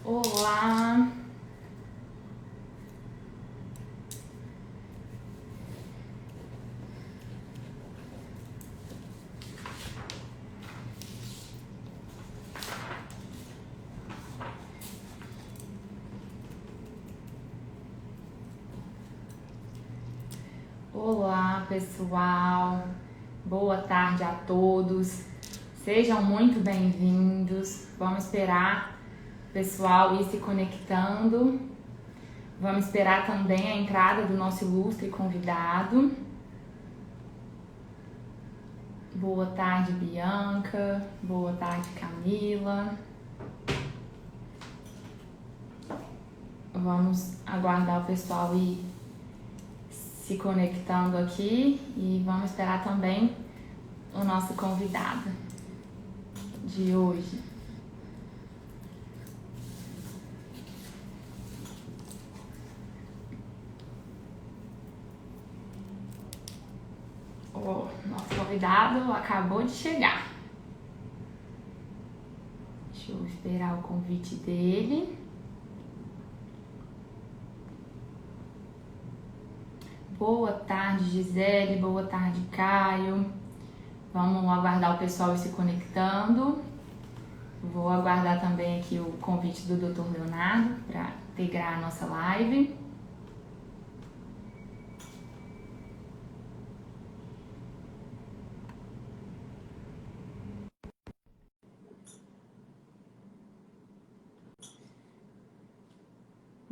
Olá, olá pessoal, boa tarde a todos, sejam muito bem-vindos. Vamos esperar o pessoal ir se conectando, vamos esperar também a entrada do nosso ilustre convidado. Boa tarde, Bianca, boa tarde, Camila. Vamos aguardar o pessoal ir se conectando aqui e vamos esperar também o nosso convidado de hoje. O nosso convidado acabou de chegar. Deixa eu esperar o convite dele. Boa tarde, Gisele. Boa tarde, Caio. Vamos aguardar o pessoal se conectando. Vou aguardar também aqui o convite do Dr. Leonardo para integrar a nossa live.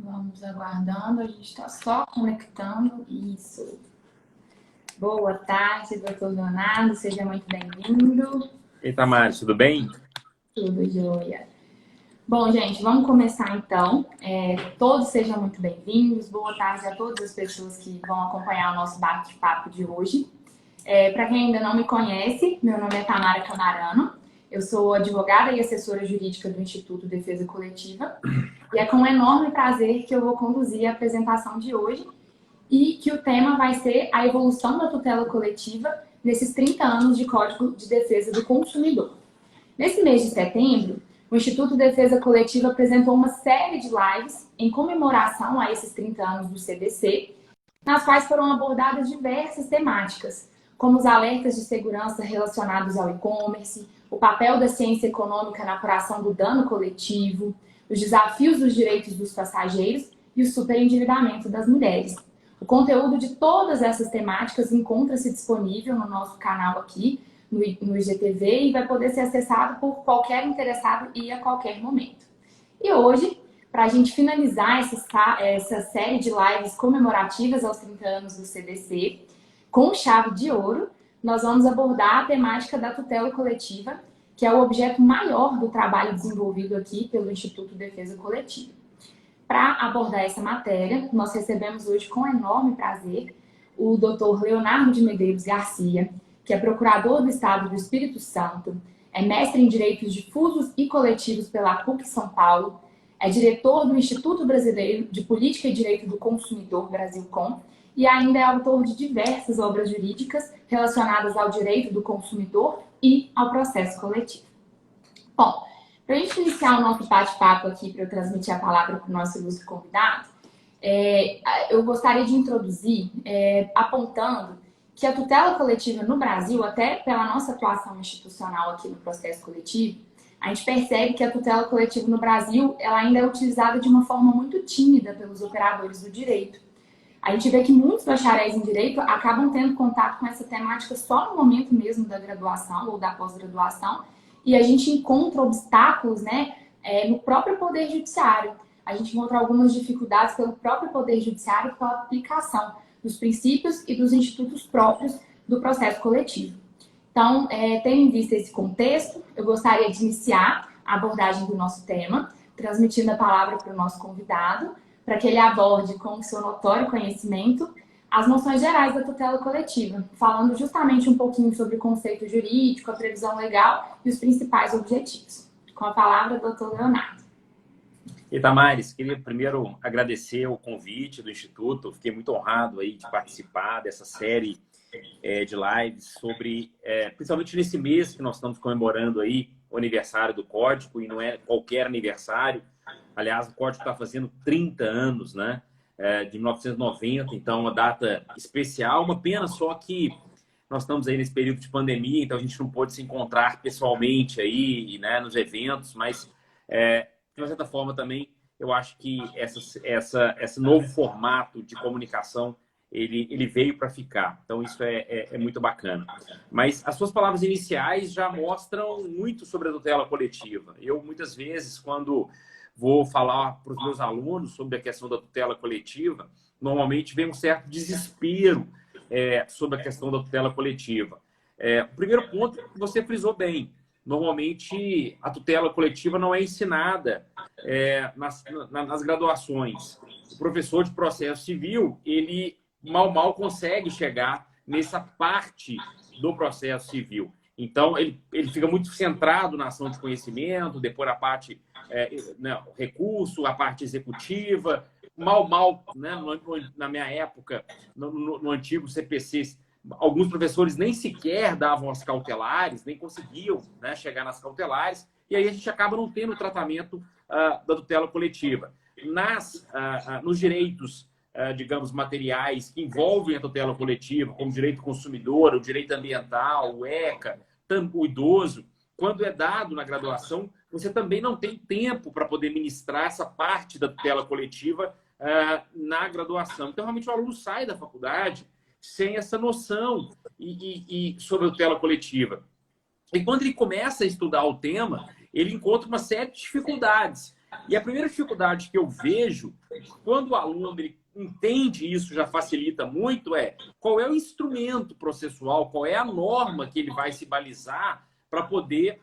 Vamos aguardando, a gente está só conectando. Isso. Boa tarde, Dr. Leonardo. Seja muito bem-vindo. Ei, Tamara, tudo bem? Tudo jóia. Bom, gente, vamos começar então. Todos sejam muito bem-vindos. Boa tarde a todas as pessoas que vão acompanhar o nosso bate-papo de hoje. Para quem ainda não me conhece, meu nome é Tamara Camarano. Eu sou advogada e assessora jurídica do Instituto Defesa Coletiva. E é com um enorme prazer que eu vou conduzir a apresentação de hoje e que o tema vai ser a evolução da tutela coletiva nesses 30 anos de Código de Defesa do Consumidor. Nesse mês de setembro, o Instituto Defesa Coletiva apresentou uma série de lives em comemoração a esses 30 anos do CDC, nas quais foram abordadas diversas temáticas, como os alertas de segurança relacionados ao e-commerce, o papel da ciência econômica na apuração do dano coletivo, os desafios dos direitos dos passageiros e o superendividamento das mulheres. O conteúdo de todas essas temáticas encontra-se disponível no nosso canal aqui, no IGTV, e vai poder ser acessado por qualquer interessado e a qualquer momento. E hoje, para a gente finalizar essa série de lives comemorativas aos 30 anos do CDC, com chave de ouro, nós vamos abordar a temática da tutela coletiva, que é o objeto maior do trabalho desenvolvido aqui pelo Instituto Defesa Coletiva. Para abordar essa matéria, nós recebemos hoje com enorme prazer o Dr. Leonardo de Medeiros Garcia, que é procurador do Estado do Espírito Santo, é mestre em Direitos Difusos e Coletivos pela PUC São Paulo, é diretor do Instituto Brasileiro de Política e Direito do Consumidor, Brasilcom, e ainda é autor de diversas obras jurídicas relacionadas ao direito do consumidor e ao processo coletivo. Bom, para a gente iniciar o nosso bate-papo aqui, para eu transmitir a palavra para o nosso ilustre convidado, eu gostaria de introduzir apontando que a tutela coletiva no Brasil, até pela nossa atuação institucional aqui no processo coletivo, a gente percebe que a tutela coletiva no Brasil ela ainda é utilizada de uma forma muito tímida pelos operadores do direito. A gente vê que muitos bacharéis em direito acabam tendo contato com essa temática só no momento mesmo da graduação ou da pós-graduação, e a gente encontra obstáculos, no próprio Poder Judiciário. A gente encontra algumas dificuldades pelo próprio Poder Judiciário com a aplicação dos princípios e dos institutos próprios do processo coletivo. Então, tendo em vista esse contexto, eu gostaria de iniciar a abordagem do nosso tema, transmitindo a palavra para o nosso convidado, para que ele aborde com o seu notório conhecimento as noções gerais da tutela coletiva, falando justamente um pouquinho sobre o conceito jurídico, a previsão legal e os principais objetivos. Com a palavra, doutor Leonardo. E Tamares, queria primeiro agradecer o convite do Instituto. Fiquei muito honrado aí de participar dessa série de lives sobre, principalmente nesse mês que nós estamos comemorando aí o aniversário do Código, e não é qualquer aniversário, Aliás, o código está fazendo 30 anos, né? De 1990, então uma data especial. Uma pena só que nós estamos aí nesse período de pandemia, então a gente não pôde se encontrar pessoalmente aí, né, nos eventos, mas de uma certa forma também eu acho que esse novo formato de comunicação ele veio para ficar. Então isso é muito bacana. Mas as suas palavras iniciais já mostram muito sobre a tutela coletiva. Eu muitas vezes, quando vou falar para os meus alunos sobre a questão da tutela coletiva, normalmente vem um certo desespero sobre a questão da tutela coletiva. O primeiro ponto que você frisou bem. Normalmente, a tutela coletiva não é ensinada nas graduações. O professor de processo civil, ele mal consegue chegar nessa parte do processo civil. Então, ele fica muito centrado na ação de conhecimento, depois a parte recurso, a parte executiva. Né, na minha época, no antigo CPC, alguns professores nem sequer davam as cautelares, nem conseguiam, né, chegar nas cautelares, e aí a gente acaba não tendo o tratamento da tutela coletiva. Nos direitos, digamos, materiais que envolvem a tutela coletiva, como o direito consumidor, o direito ambiental, o ECA, o idoso, quando é dado na graduação, você também não tem tempo para poder ministrar essa parte da tutela coletiva na graduação. Então, realmente, o aluno sai da faculdade sem essa noção sobre a tutela coletiva. E quando ele começa a estudar o tema, ele encontra uma série de dificuldades. E a primeira dificuldade que eu vejo, quando o aluno ele entende isso, já facilita muito, qual é o instrumento processual, qual é a norma que ele vai se balizar para poder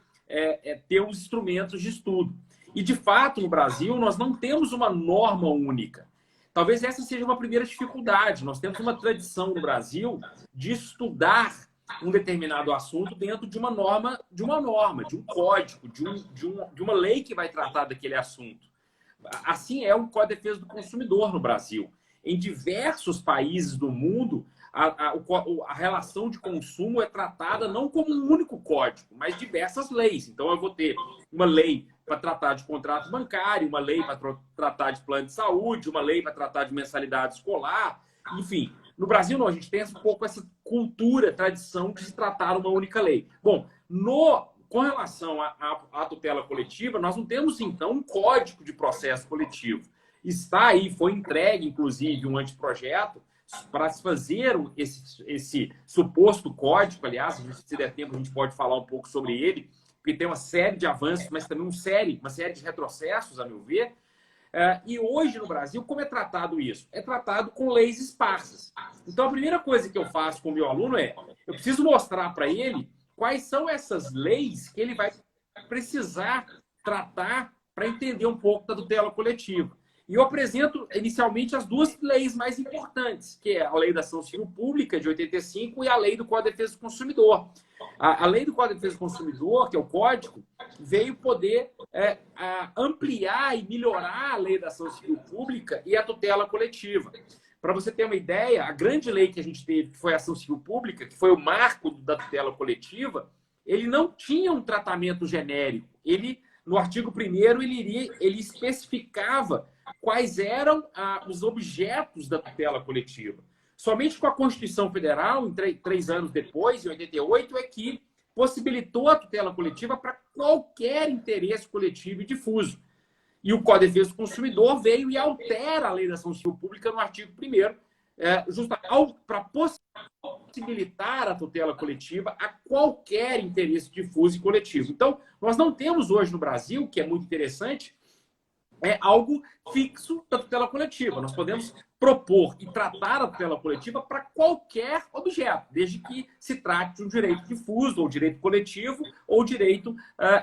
ter os instrumentos de estudo. E, de fato, no Brasil, nós não temos uma norma única. Talvez essa seja uma primeira dificuldade. Nós temos uma tradição no Brasil de estudar um determinado assunto dentro de uma norma, de um código, de uma lei que vai tratar daquele assunto. Assim é o Código de Defesa do Consumidor no Brasil. Em diversos países do mundo, a relação de consumo é tratada não como um único código, mas diversas leis. Então, eu vou ter uma lei para tratar de contrato bancário, uma lei para tratar de plano de saúde, uma lei para tratar de mensalidade escolar. Enfim, no Brasil, não, a gente tem um pouco essa cultura, tradição de se tratar uma única lei. Bom, com relação à tutela coletiva, nós não temos, então, um código de processo coletivo. Está aí, foi entregue, inclusive, um anteprojeto para se fazer esse suposto código. Aliás, se der tempo, a gente pode falar um pouco sobre ele, porque tem uma série de avanços, mas também uma série de retrocessos, a meu ver. E hoje, no Brasil, como é tratado isso? É tratado com leis esparsas. Então, a primeira coisa que eu faço com o meu aluno eu preciso mostrar para ele quais são essas leis que ele vai precisar tratar para entender um pouco da tutela coletiva. E eu apresento, inicialmente, as duas leis mais importantes, que é a Lei da Ação Civil Pública, de 85, e a Lei do Código de Defesa do Consumidor. A Lei do Código de Defesa do Consumidor, que é o Código, veio poder ampliar e melhorar a Lei da Ação Civil Pública e a tutela coletiva. Para você ter uma ideia, a grande lei que a gente teve, que foi a Ação Civil Pública, que foi o marco da tutela coletiva, ele não tinha um tratamento genérico. No artigo 1º, ele especificava quais eram os objetos da tutela coletiva. Somente com a Constituição Federal, 3 anos depois, em 88, é que possibilitou a tutela coletiva para qualquer interesse coletivo e difuso. E o Código de Defesa do Consumidor veio e altera a Lei da Ação Civil Pública no artigo 1º, para possibilitar a tutela coletiva a qualquer interesse difuso e coletivo. Então, nós não temos hoje no Brasil, que é muito interessante, algo fixo da tutela coletiva. Nós podemos propor e tratar a tutela coletiva para qualquer objeto, desde que se trate de um direito difuso, ou direito coletivo, ou direito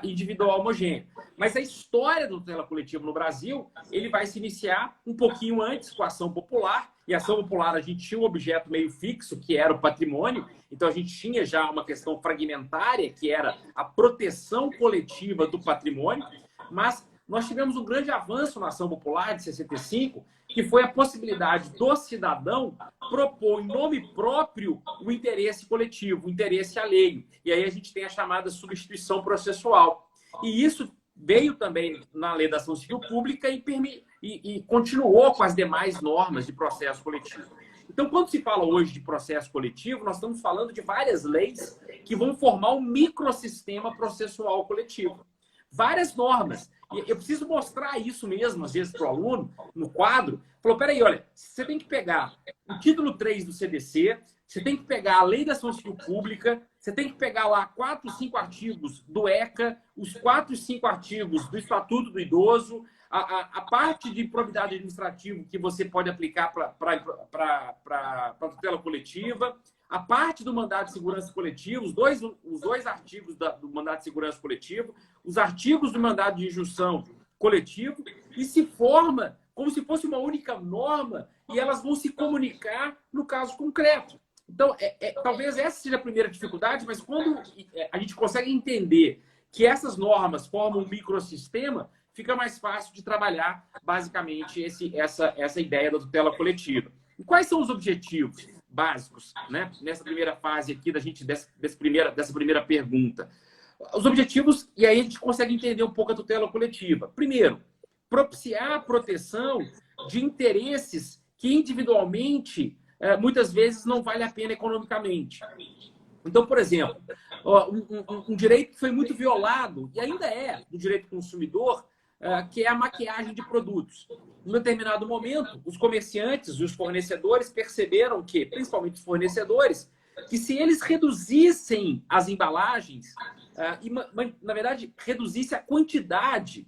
individual homogêneo. Mas a história da tutela coletiva no Brasil, ele vai se iniciar um pouquinho antes com a ação popular. E a ação popular, a gente tinha um objeto meio fixo, que era o patrimônio. Então, a gente tinha já uma questão fragmentária, que era a proteção coletiva do patrimônio. Mas nós tivemos um grande avanço na ação popular de 65, que foi a possibilidade do cidadão propor em nome próprio o interesse coletivo, o interesse alheio. E aí a gente tem a chamada substituição processual. E isso veio também na Lei da Ação Civil Pública e continuou com as demais normas de processo coletivo. Então, quando se fala hoje de processo coletivo, nós estamos falando de várias leis que vão formar um microsistema processual coletivo. Várias normas. E eu preciso mostrar isso mesmo, às vezes, para o aluno, no quadro. Falou, peraí, olha, você tem que pegar o título 3 do CDC, você tem que pegar a Lei da Ação Civil Pública, você tem que pegar lá 4, 5 artigos do ECA, os 4 e 5 artigos do Estatuto do Idoso, a parte de improbidade administrativa que você pode aplicar para tutela coletiva, a parte do mandado de segurança coletivo, os dois artigos do mandado de segurança coletivo, os artigos do mandado de injunção coletivo, e se forma como se fosse uma única norma e elas vão se comunicar no caso concreto. Então, talvez essa seja a primeira dificuldade, mas quando a gente consegue entender que essas normas formam um microsistema, fica mais fácil de trabalhar, basicamente, essa ideia da tutela coletiva. E quais são os objetivos básicos, né, nessa primeira fase aqui dessa primeira pergunta? Os objetivos, e aí a gente consegue entender um pouco a tutela coletiva. Primeiro, propiciar a proteção de interesses que individualmente muitas vezes não vale a pena economicamente. Então, por exemplo, um direito que foi muito violado, e ainda é do direito do consumidor, que é a maquiagem de produtos. Em determinado momento, os comerciantes e os fornecedores perceberam que, principalmente os fornecedores, que se eles reduzissem as embalagens, e, na verdade, reduzisse a quantidade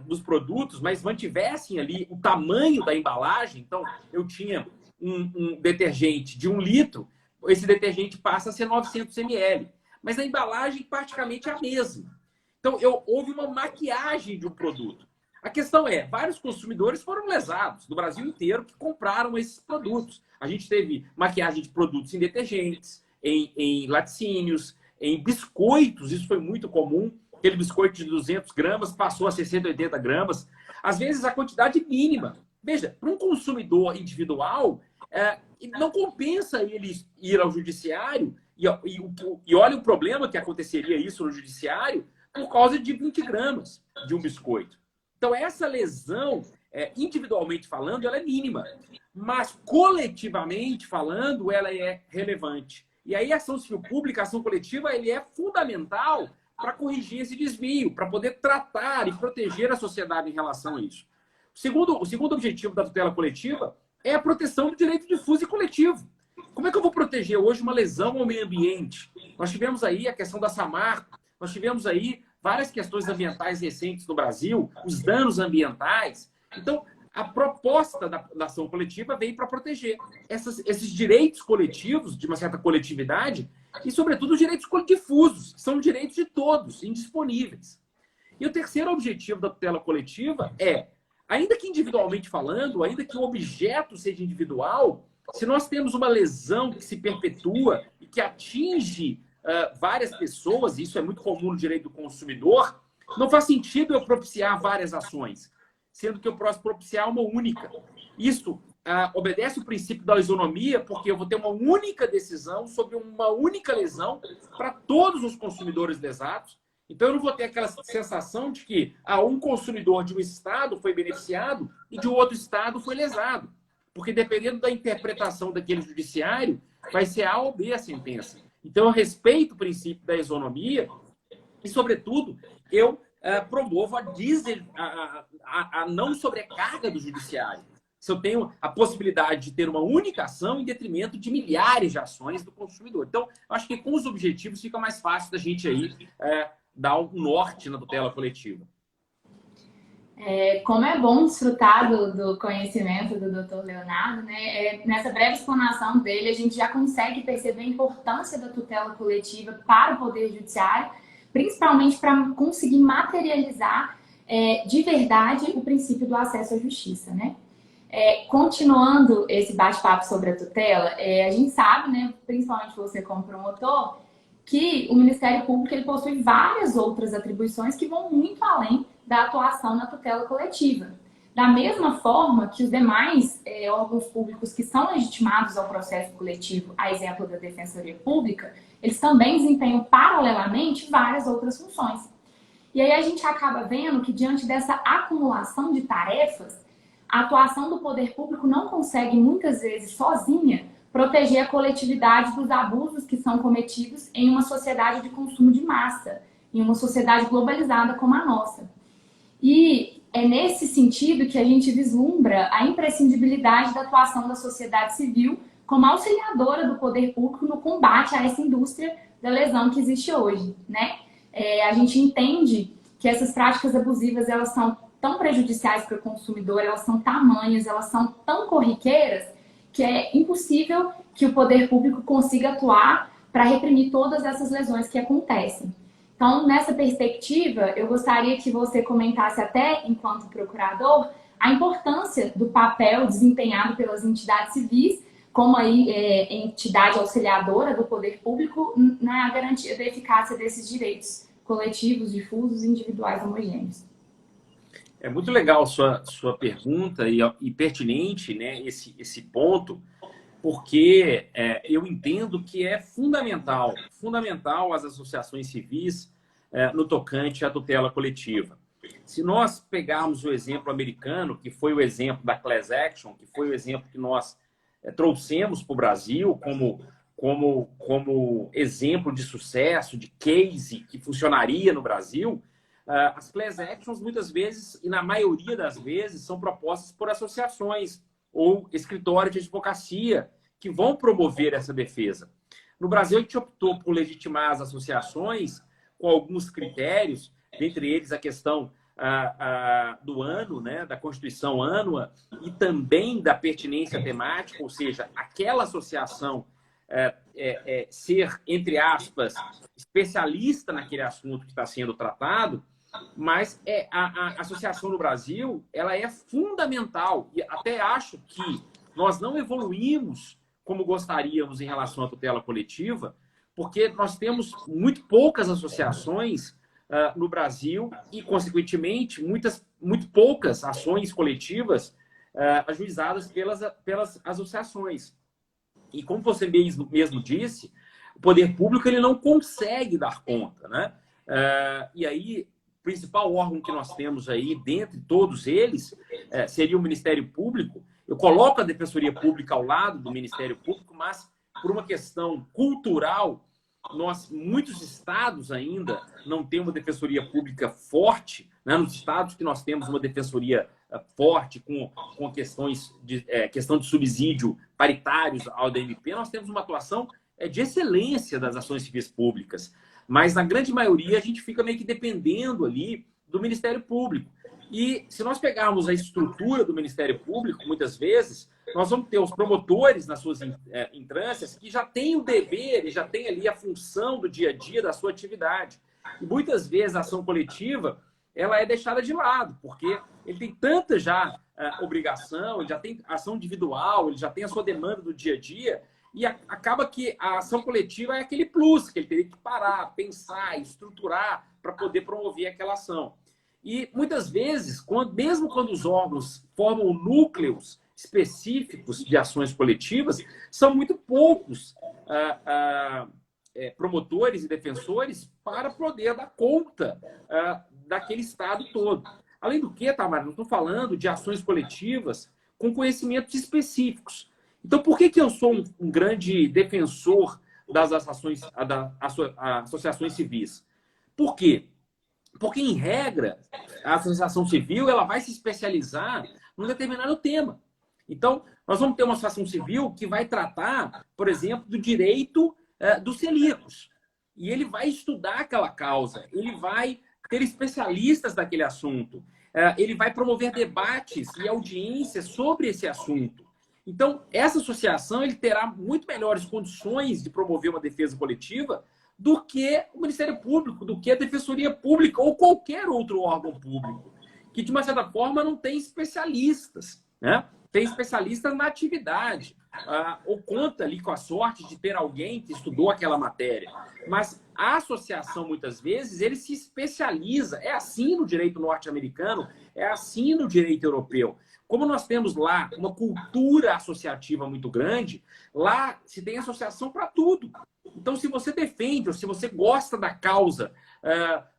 dos produtos, mas mantivessem ali o tamanho da embalagem. Então, eu tinha um detergente de 1 litro, esse detergente passa a ser 900 ml. Mas a embalagem praticamente é a mesma. Então, houve uma maquiagem de um produto. A questão é, vários consumidores foram lesados, do Brasil inteiro, que compraram esses produtos. A gente teve maquiagem de produtos em detergentes, em laticínios, em biscoitos, isso foi muito comum. Aquele biscoito de 200 gramas passou a 680 gramas. Às vezes, a quantidade mínima. Veja, para um consumidor individual, não compensa ele ir ao judiciário, e olha o problema que aconteceria isso no judiciário, por causa de 20 gramas de um biscoito. Então, essa lesão, individualmente falando, ela é mínima. Mas, coletivamente falando, ela é relevante. E aí, a ação civil pública, a ação coletiva, ele é fundamental para corrigir esse desvio, para poder tratar e proteger a sociedade em relação a isso. O segundo objetivo da tutela coletiva é a proteção do direito difuso e coletivo. Como é que eu vou proteger hoje uma lesão ao meio ambiente? Nós tivemos aí a questão da Samarco, nós tivemos aí várias questões ambientais recentes no Brasil, os danos ambientais. Então, a proposta da ação coletiva veio para proteger esses direitos coletivos, de uma certa coletividade, e, sobretudo, os direitos difusos, que são direitos de todos, indisponíveis. E o terceiro objetivo da tutela coletiva é, ainda que individualmente falando, ainda que o objeto seja individual, se nós temos uma lesão que se perpetua e que atinge várias pessoas, e isso é muito comum no direito do consumidor, não faz sentido eu propiciar várias ações, sendo que eu posso propiciar uma única. Isso obedece o princípio da isonomia, porque eu vou ter uma única decisão sobre uma única lesão para todos os consumidores lesados. Então, eu não vou ter aquela sensação de que um consumidor de um estado foi beneficiado e de outro estado foi lesado. Porque, dependendo da interpretação daquele judiciário, vai ser A ou B a sentença. Então, eu respeito o princípio da isonomia e, sobretudo, eu promovo a não sobrecarga do judiciário. Se eu tenho a possibilidade de ter uma única ação em detrimento de milhares de ações do consumidor. Então, eu acho que com os objetivos fica mais fácil da gente aí dar um norte na tutela coletiva. Como é bom desfrutar do conhecimento do Dr. Leonardo, né? Nessa breve explanação dele, a gente já consegue perceber a importância da tutela coletiva para o Poder Judiciário, principalmente para conseguir materializar de verdade o princípio do acesso à justiça, né? Continuando esse bate-papo sobre a tutela, a gente sabe, né, principalmente você como promotor, que o Ministério Público ele possui várias outras atribuições que vão muito além da atuação na tutela coletiva. Da mesma forma que os demais órgãos públicos que são legitimados ao processo coletivo, a exemplo da Defensoria Pública, eles também desempenham paralelamente várias outras funções. E aí a gente acaba vendo que, diante dessa acumulação de tarefas, a atuação do poder público não consegue, muitas vezes, sozinha, proteger a coletividade dos abusos que são cometidos em uma sociedade de consumo de massa, em uma sociedade globalizada como a nossa. E é nesse sentido que a gente vislumbra a imprescindibilidade da atuação da sociedade civil como auxiliadora do poder público no combate a essa indústria da lesão que existe hoje, né? A gente entende que essas práticas abusivas, elas são tão prejudiciais para o consumidor, elas são tamanhas, elas são tão corriqueiras, que é impossível que o poder público consiga atuar para reprimir todas essas lesões que acontecem. Então, nessa perspectiva, eu gostaria que você comentasse, até enquanto procurador, a importância do papel desempenhado pelas entidades civis, como aí entidade auxiliadora do poder público, na garantia da eficácia desses direitos coletivos, difusos e individuais homogêneos. É muito legal a sua pergunta e pertinente, né, esse ponto, porque eu entendo que é fundamental as associações civis no tocante à tutela coletiva. Se nós pegarmos o exemplo americano, que foi o exemplo da class action, que foi o exemplo que nós trouxemos para o Brasil como exemplo de sucesso, de case que funcionaria no Brasil, as class actions muitas vezes, e na maioria das vezes, são propostas por associações ou escritórios de advocacia que vão promover essa defesa. No Brasil, a gente optou por legitimar as associações com alguns critérios, dentre eles a questão do ano, né, da Constituição Ânua, e também da pertinência temática, ou seja, aquela associação ser, entre aspas, especialista naquele assunto que está sendo tratado, mas a associação no Brasil, ela é fundamental, e até acho que nós não evoluímos como gostaríamos em relação à tutela coletiva, porque nós temos muito poucas associações no Brasil e, consequentemente, muito poucas ações coletivas ajuizadas pelas associações. E como você mesmo disse, o poder público ele não consegue dar conta, né? E aí, o principal órgão que nós temos aí, dentre todos eles, seria o Ministério Público. Eu coloco a Defensoria Pública ao lado do Ministério Público, mas por uma questão cultural, muitos estados ainda não têm uma defensoria pública forte, né? Nos estados que nós temos uma defensoria forte, com questão de subsídio paritários ao DMP, nós temos uma atuação de excelência das ações civis públicas. Mas, na grande maioria, a gente fica meio que dependendo ali do Ministério Público. E se nós pegarmos a estrutura do Ministério Público, muitas vezes, nós vamos ter os promotores nas suas entrâncias que já têm o dever e já têm ali a função do dia a dia da sua atividade. E muitas vezes a ação coletiva ela é deixada de lado, porque ele tem tanta já obrigação, ele já tem ação individual, ele já tem a sua demanda do dia a dia, e acaba que a ação coletiva é aquele plus que ele teria que parar, pensar, estruturar para poder promover aquela ação. E muitas vezes, mesmo quando os órgãos formam núcleos específicos de ações coletivas, são muito poucos promotores e defensores para poder dar conta daquele estado todo. Além do que, Tamara, nós estamos falando de ações coletivas com conhecimentos específicos. Então, por que eu sou um grande defensor das associações civis? Por quê? Porque, em regra, a associação civil ela vai se especializar num determinado tema. Então, nós vamos ter uma associação civil que vai tratar, por exemplo, do direito dos celíacos. E ele vai estudar aquela causa, ele vai ter especialistas daquele assunto, ele vai promover debates e audiências sobre esse assunto. Então, essa associação ele terá muito melhores condições de promover uma defesa coletiva do que o Ministério Público, do que a Defensoria Pública ou qualquer outro órgão público, que, de uma certa forma, não tem especialistas, né? Tem especialistas na atividade, ou conta ali com a sorte de ter alguém que estudou aquela matéria. Mas a associação, muitas vezes, ele se especializa. É assim no direito norte-americano, é assim no direito europeu. Como nós temos lá uma cultura associativa muito grande, lá se tem associação para tudo. Então, se você defende ou se você gosta da causa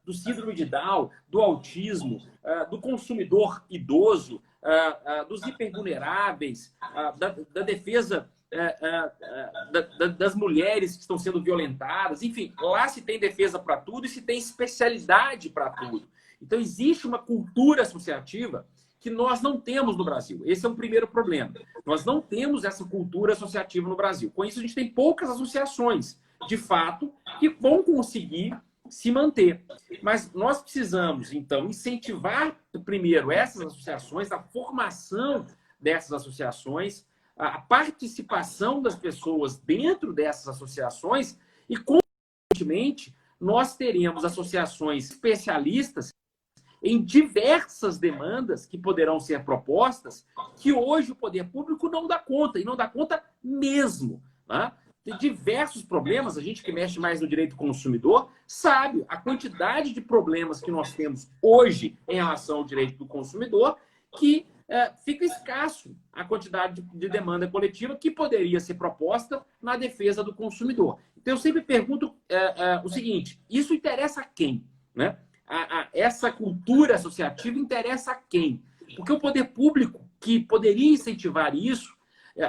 do síndrome de Down, do autismo, do consumidor idoso, dos hipervulneráveis, da defesa das mulheres que estão sendo violentadas, enfim, lá se tem defesa para tudo e se tem especialidade para tudo. Então, existe uma cultura associativa que nós não temos no Brasil. Esse é um primeiro problema. Nós não temos essa cultura associativa no Brasil. Com isso, a gente tem poucas associações, de fato, que vão conseguir se manter. Mas nós precisamos, então, incentivar primeiro essas associações, a formação dessas associações, a participação das pessoas dentro dessas associações e, consequentemente, nós teremos associações especialistas em diversas demandas que poderão ser propostas que hoje o poder público não dá conta, e não dá conta mesmo, né? Tem diversos problemas, a gente que mexe mais no direito consumidor sabe a quantidade de problemas que nós temos hoje em relação ao direito do consumidor, que fica escasso a quantidade de demanda coletiva que poderia ser proposta na defesa do consumidor. Então, eu sempre pergunto o seguinte, isso interessa a quem, né? Essa cultura associativa interessa a quem? Porque o poder público que poderia incentivar isso,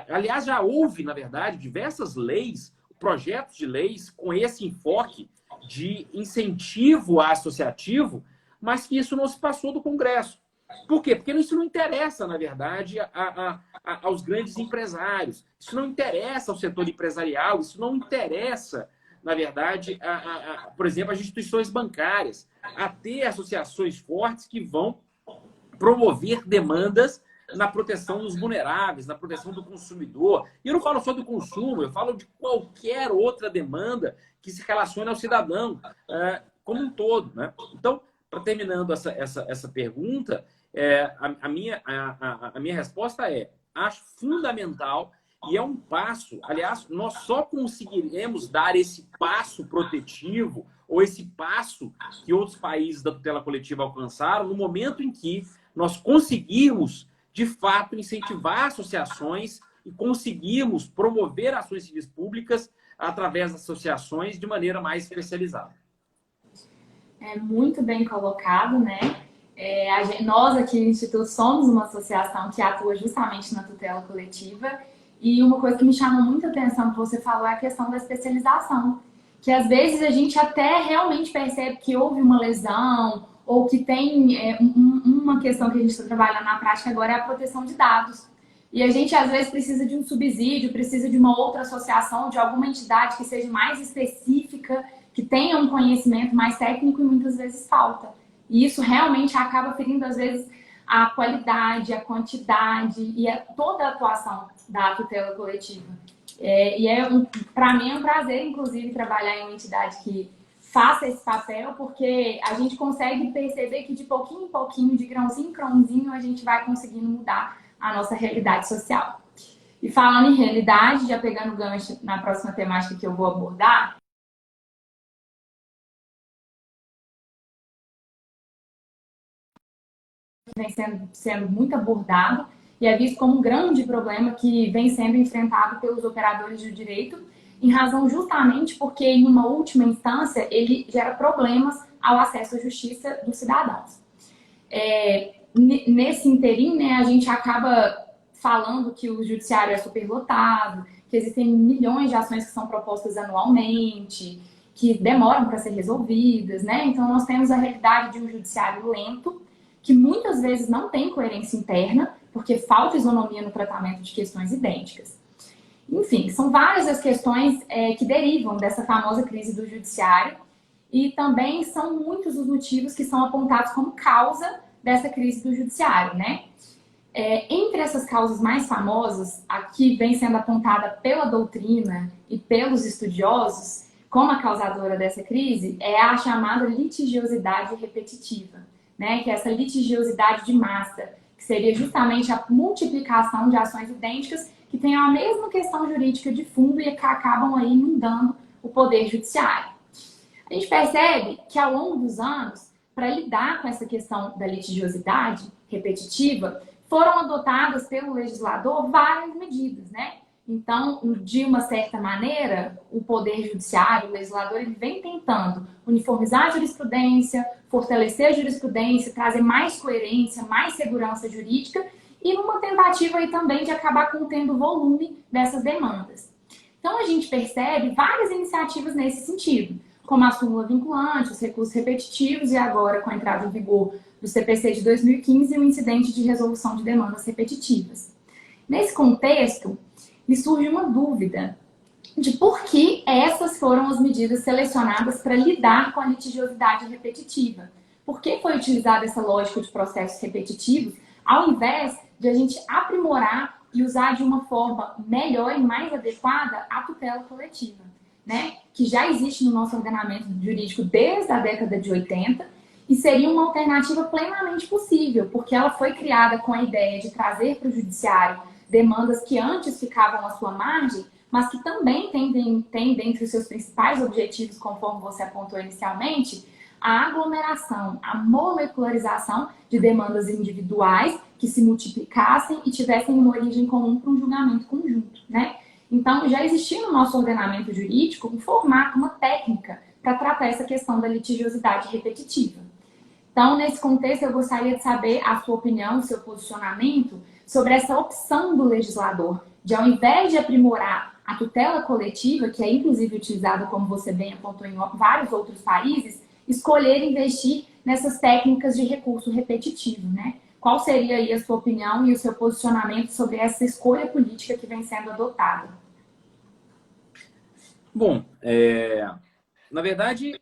aliás, já houve, na verdade, diversas leis, projetos de leis com esse enfoque de incentivo associativo, mas que isso não se passou do Congresso. Por quê? Porque isso não interessa, na verdade, aos grandes empresários. Isso não interessa ao setor empresarial, isso não interessa, na verdade, por exemplo, as instituições bancárias, a ter associações fortes que vão promover demandas na proteção dos vulneráveis, na proteção do consumidor. E eu não falo só do consumo, eu falo de qualquer outra demanda que se relacione ao cidadão como um todo, né? Então, terminando essa pergunta, a minha resposta é: acho fundamental e é um passo. Aliás, nós só conseguiremos dar esse passo protetivo ou esse passo que outros países da tutela coletiva alcançaram no momento em que nós conseguirmos, de fato, incentivar associações e conseguirmos promover ações civis públicas através das associações de maneira mais especializada. É muito bem colocado, né? Nós aqui no Instituto somos uma associação que atua justamente na tutela coletiva, e uma coisa que me chamou muita atenção que você falou é a questão da especialização, que às vezes a gente até realmente percebe que houve uma lesão ou que tem uma questão que a gente está trabalhando na prática agora é a proteção de dados. E a gente às vezes precisa de um subsídio, precisa de uma outra associação, de alguma entidade que seja mais específica, que tenha um conhecimento mais técnico, e muitas vezes falta. E isso realmente acaba ferindo, às vezes, a qualidade, a quantidade e toda a atuação da tutela coletiva. Para mim é um prazer, inclusive, trabalhar em uma entidade que faça esse papel, porque a gente consegue perceber que de pouquinho em pouquinho, de grãozinho em grãozinho, a gente vai conseguindo mudar a nossa realidade social. E falando em realidade, já pegando o gancho na próxima temática que eu vou abordar, vem sendo muito abordado e é visto como um grande problema que vem sendo enfrentado pelos operadores do direito, em razão justamente porque, em uma última instância, ele gera problemas ao acesso à justiça dos cidadãos. Nesse interim, né, a gente acaba falando que o judiciário é superlotado, que existem milhões de ações que são propostas anualmente, que demoram para ser resolvidas, né? Então, nós temos a realidade de um judiciário lento, que muitas vezes não tem coerência interna, porque falta isonomia no tratamento de questões idênticas. Enfim, são várias as questões que derivam dessa famosa crise do judiciário, e também são muitos os motivos que são apontados como causa dessa crise do judiciário, né? Entre essas causas mais famosas, a que vem sendo apontada pela doutrina e pelos estudiosos como a causadora dessa crise, é a chamada litigiosidade repetitiva, né? Que é essa litigiosidade de massa, que seria justamente a multiplicação de ações idênticas que tenham a mesma questão jurídica de fundo e que acabam aí inundando o Poder Judiciário. A gente percebe que ao longo dos anos, para lidar com essa questão da litigiosidade repetitiva, foram adotadas pelo legislador várias medidas, né? Então, de uma certa maneira, o Poder Judiciário, o legislador, ele vem tentando uniformizar a jurisprudência, fortalecer a jurisprudência, trazer mais coerência, mais segurança jurídica e numa tentativa aí também de acabar contendo o volume dessas demandas. Então, a gente percebe várias iniciativas nesse sentido, como a súmula vinculante, os recursos repetitivos e agora, com a entrada em vigor do CPC de 2015, o incidente de resolução de demandas repetitivas. Nesse contexto, me surge uma dúvida de por que essas foram as medidas selecionadas para lidar com a litigiosidade repetitiva. Por que foi utilizada essa lógica de processos repetitivos, ao invés de a gente aprimorar e usar de uma forma melhor e mais adequada a tutela coletiva, né? Que já existe no nosso ordenamento jurídico desde a década de 80 e seria uma alternativa plenamente possível, porque ela foi criada com a ideia de trazer para o judiciário demandas que antes ficavam à sua margem, mas que também tem dentre os seus principais objetivos, conforme você apontou inicialmente, a aglomeração, a molecularização de demandas individuais que se multiplicassem e tivessem uma origem comum para um julgamento conjunto, né? Então, já existia no nosso ordenamento jurídico um formato, uma técnica para tratar essa questão da litigiosidade repetitiva. Então, nesse contexto, eu gostaria de saber a sua opinião, o seu posicionamento sobre essa opção do legislador de, ao invés de aprimorar a tutela coletiva, que é inclusive utilizada, como você bem apontou, em vários outros países, escolher investir nessas técnicas de recurso repetitivo, né? Qual seria aí a sua opinião e o seu posicionamento sobre essa escolha política que vem sendo adotada? Bom, na verdade,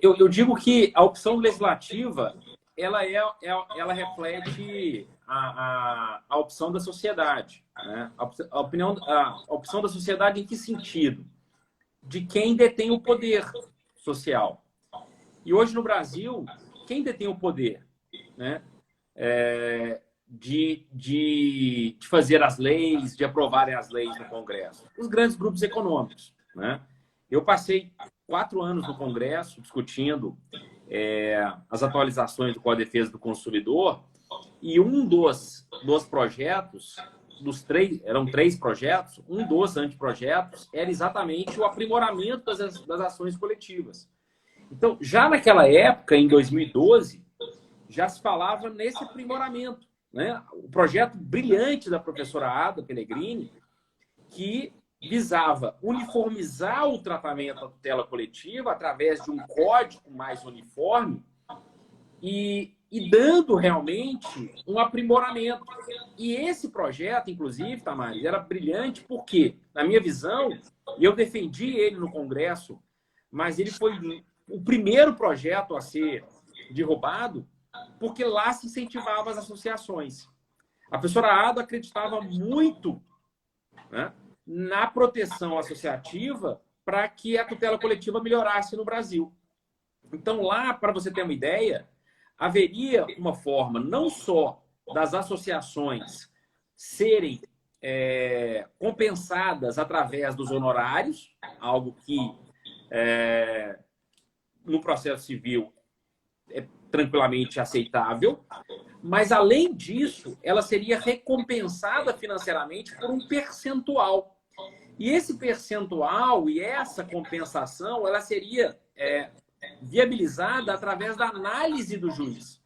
eu digo que a opção legislativa ela reflete a opção da sociedade, né? A opção da sociedade em que sentido? De quem detém o poder social. E hoje no Brasil, quem detém o poder, né? De fazer as leis, de aprovarem as leis no Congresso? Os grandes grupos econômicos, né? Eu passei 4 anos no Congresso discutindo as atualizações do Código de Defesa do Consumidor e um dos projetos, eram 3 projetos, um dos anteprojetos era exatamente o aprimoramento das ações coletivas. Então, já naquela época, em 2012, já se falava nesse aprimoramento, né? O projeto brilhante da professora Ada Pellegrini, que visava uniformizar o tratamento da tutela coletiva através de um código mais uniforme e dando realmente um aprimoramento. E esse projeto, inclusive, Tamares, era brilhante porque, na minha visão, e eu defendi ele no Congresso, mas ele foi o primeiro projeto a ser derrubado, porque lá se incentivava as associações. A professora Ada acreditava muito, né, na proteção associativa para que a tutela coletiva melhorasse no Brasil. Então, lá, para você ter uma ideia, haveria uma forma não só das associações serem compensadas através dos honorários, algo que no processo civil é tranquilamente aceitável, mas, além disso, ela seria recompensada financeiramente por um percentual. E esse percentual e essa compensação, ela seria viabilizada através da análise do juiz.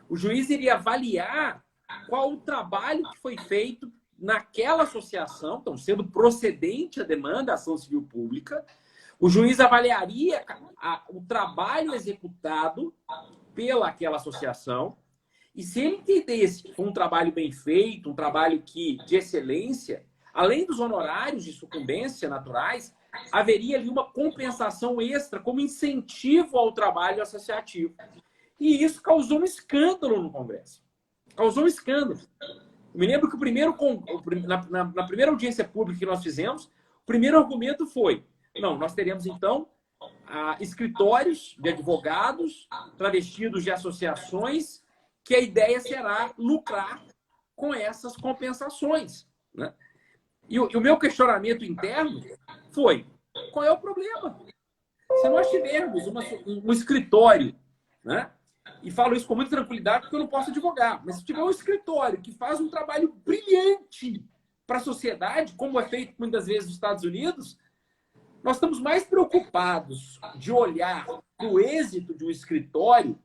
O juiz iria avaliar qual o trabalho que foi feito naquela associação, então, sendo procedente a demanda, a ação civil pública, o juiz avaliaria o trabalho executado pelaquela associação e, se ele entendesse que foi um trabalho bem feito, um trabalho de excelência, além dos honorários de sucumbência naturais, haveria ali uma compensação extra como incentivo ao trabalho associativo. E isso causou um escândalo no Congresso. Causou um escândalo. Eu me lembro que na primeira audiência pública que nós fizemos, o primeiro argumento foi: não, nós teremos, então, escritórios de advogados travestidos de associações que a ideia será lucrar com essas compensações. né? E o meu questionamento interno foi: qual é o problema? Se nós tivermos um escritório, né? E falo isso com muita tranquilidade porque eu não posso advogar, mas se tiver um escritório que faz um trabalho brilhante para a sociedade, como é feito muitas vezes nos Estados Unidos, nós estamos mais preocupados de olhar para o êxito de um escritório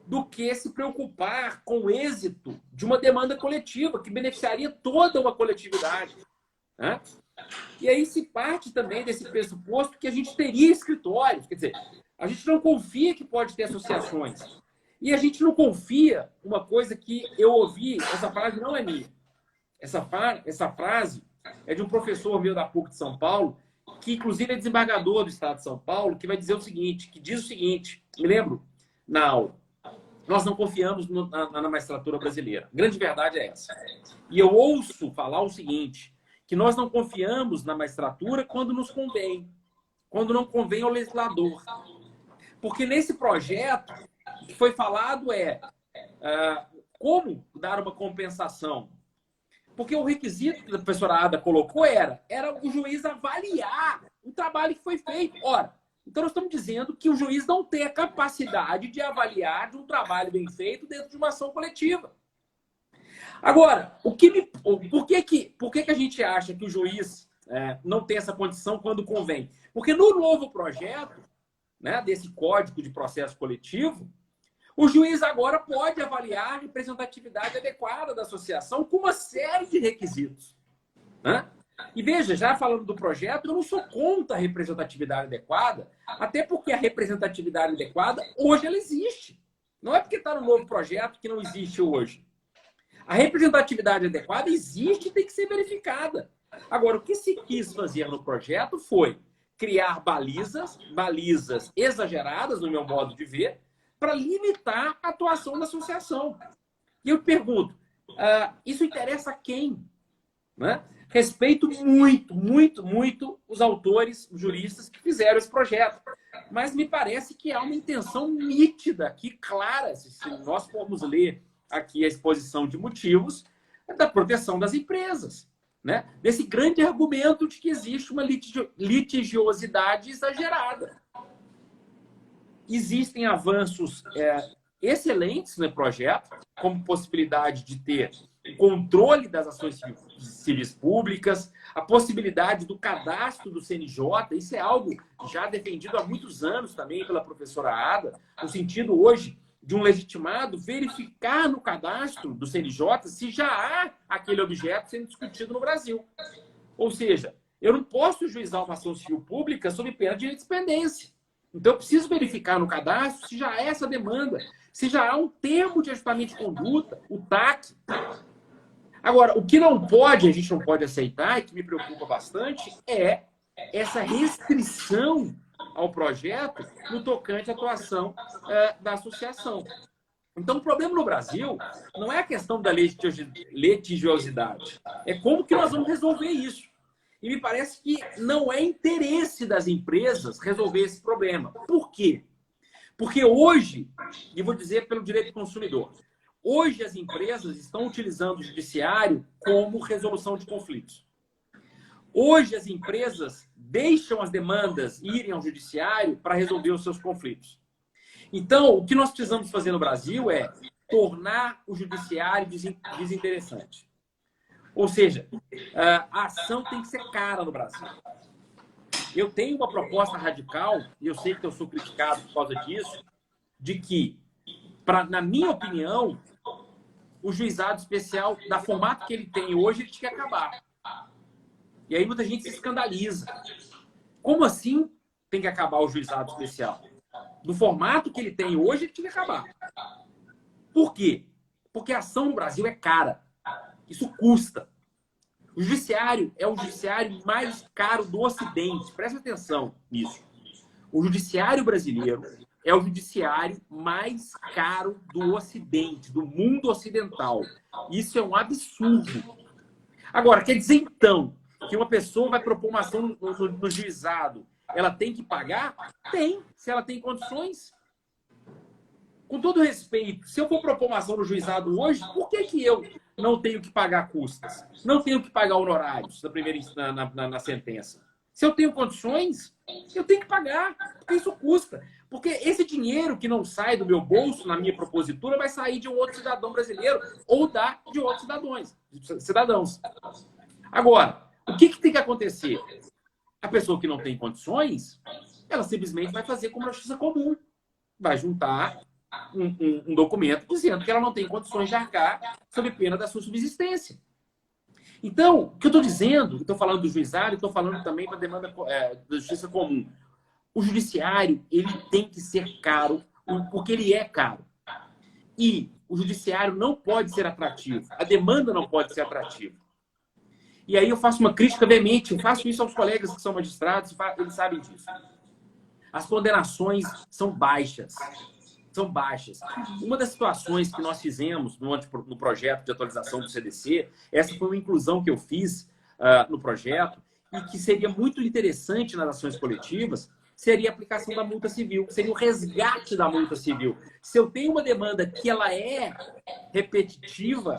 do que se preocupar com o êxito de uma demanda coletiva que beneficiaria toda uma coletividade, né? E aí se parte também desse pressuposto que a gente teria escritórios. Quer dizer, a gente não confia que pode ter associações. E a gente não confia uma coisa que eu ouvi, essa frase não é minha. Essa frase é de um professor meu da PUC de São Paulo, que inclusive é desembargador do Estado de São Paulo, que vai dizer o seguinte, que diz o seguinte, me lembro na aula: nós não confiamos na magistratura brasileira. A grande verdade é essa. E eu ouço falar o seguinte, que nós não confiamos na magistratura quando nos convém, quando não convém ao legislador. Porque nesse projeto, o que foi falado como dar uma compensação. Porque o requisito que a professora Ada colocou era o juiz avaliar o trabalho que foi feito. Ora, então nós estamos dizendo que o juiz não tem a capacidade de avaliar de um trabalho bem feito dentro de uma ação coletiva. Agora, por que a gente acha que o juiz não tem essa condição quando convém? Porque no novo projeto, né, desse Código de Processo Coletivo, o juiz agora pode avaliar a representatividade adequada da associação com uma série de requisitos, né? E veja, já falando do projeto, eu não sou contra a representatividade adequada, até porque a representatividade adequada, hoje, ela existe. Não é porque está no novo projeto que não existe hoje. A representatividade adequada existe e tem que ser verificada. Agora, o que se quis fazer no projeto foi criar balizas exageradas, no meu modo de ver, para limitar a atuação da associação. E eu pergunto, isso interessa a quem? Né? Respeito muito os autores, os juristas que fizeram esse projeto. Mas me parece que há uma intenção nítida aqui, clara, se nós formos ler aqui a exposição de motivos, da proteção das empresas, né? Desse grande argumento de que existe uma litigiosidade exagerada. Existem avanços excelentes no projeto, como possibilidade de ter controle das ações civis públicas, a possibilidade do cadastro do CNJ. Isso é algo já defendido há muitos anos também pela professora Ada, no sentido hoje de um legitimado verificar no cadastro do CNJ se já há aquele objeto sendo discutido no Brasil. Ou seja, eu não posso juizar uma ação civil pública sob pena de litispendência. Então, eu preciso verificar no cadastro se já há essa demanda, se já há um termo de ajustamento de conduta, o TAC. Agora, o que a gente não pode aceitar, e que me preocupa bastante, é essa restrição ao projeto no tocante à atuação da associação. Então, o problema no Brasil não é a questão da litigiosidade, é como que nós vamos resolver isso. E me parece que não é interesse das empresas resolver esse problema. Por quê? Porque hoje, e vou dizer pelo direito do consumidor, hoje as empresas estão utilizando o judiciário como resolução de conflitos. Hoje as empresas deixam as demandas irem ao judiciário para resolver os seus conflitos. Então, o que nós precisamos fazer no Brasil é tornar o judiciário desinteressante. Ou seja, a ação tem que ser cara no Brasil. Eu tenho uma proposta radical, e eu sei que eu sou criticado por causa disso, de que, na minha opinião, o juizado especial, da formato que ele tem hoje, ele tinha que acabar. E aí muita gente se escandaliza. Como assim tem que acabar o juizado especial? Do formato que ele tem hoje, ele tinha que acabar. Por quê? Porque a ação no Brasil é cara. Isso custa. O judiciário é o judiciário mais caro do Ocidente. Presta atenção nisso. O judiciário brasileiro é o judiciário mais caro do Ocidente, do mundo ocidental. Isso é um absurdo. Agora, quer dizer, então, que uma pessoa vai propor uma ação no juizado, ela tem que pagar? Tem, se ela tem condições. Com todo respeito, se eu for propor uma ação no juizado hoje, por que eu, não tenho que pagar custas, não tenho que pagar honorários na sentença. Se eu tenho condições, eu tenho que pagar, porque isso custa. Porque esse dinheiro que não sai do meu bolso, na minha propositura, vai sair de um outro cidadão brasileiro ou de outros cidadãos. Agora, o que tem que acontecer? A pessoa que não tem condições, ela simplesmente vai fazer como a justiça comum. Vai juntar um documento dizendo que ela não tem condições de arcar sob pena da sua subsistência. Então, o que eu estou dizendo, estou falando do juizado, estou falando também da demanda da justiça comum. O judiciário, ele tem que ser caro, porque ele é caro. E o judiciário não pode ser atrativo. A demanda não pode ser atrativa. E aí eu faço uma crítica veemente, eu faço isso aos colegas que são magistrados, eles sabem disso. As condenações são baixas. São baixas. Uma das situações que nós fizemos no projeto de atualização do CDC, essa foi uma inclusão que eu fiz no projeto, e que seria muito interessante nas ações coletivas, seria a aplicação da multa civil, seria o resgate da multa civil. Se eu tenho uma demanda que ela é repetitiva,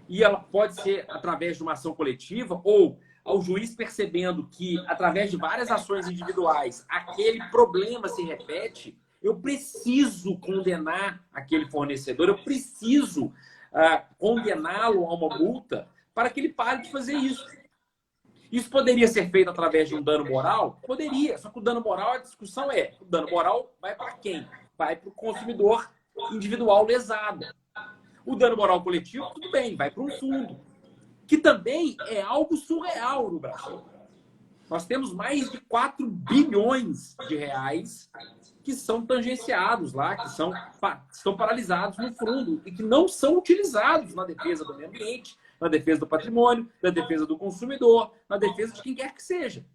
e ela pode ser através de uma ação coletiva, ou ao juiz percebendo que, através de várias ações individuais, aquele problema se repete, eu preciso condenar aquele fornecedor, eu preciso condená-lo a uma multa para que ele pare de fazer isso. Isso poderia ser feito através de um dano moral? Poderia, só que o dano moral, a discussão o dano moral vai para quem? Vai para o consumidor individual lesado. O dano moral coletivo, tudo bem, vai para um fundo, que também é algo surreal no Brasil. Nós temos mais de 4 bilhões de reais que são tangenciados lá, que estão paralisados no fundo e que não são utilizados na defesa do meio ambiente, na defesa do patrimônio, na defesa do consumidor, na defesa de quem quer que seja.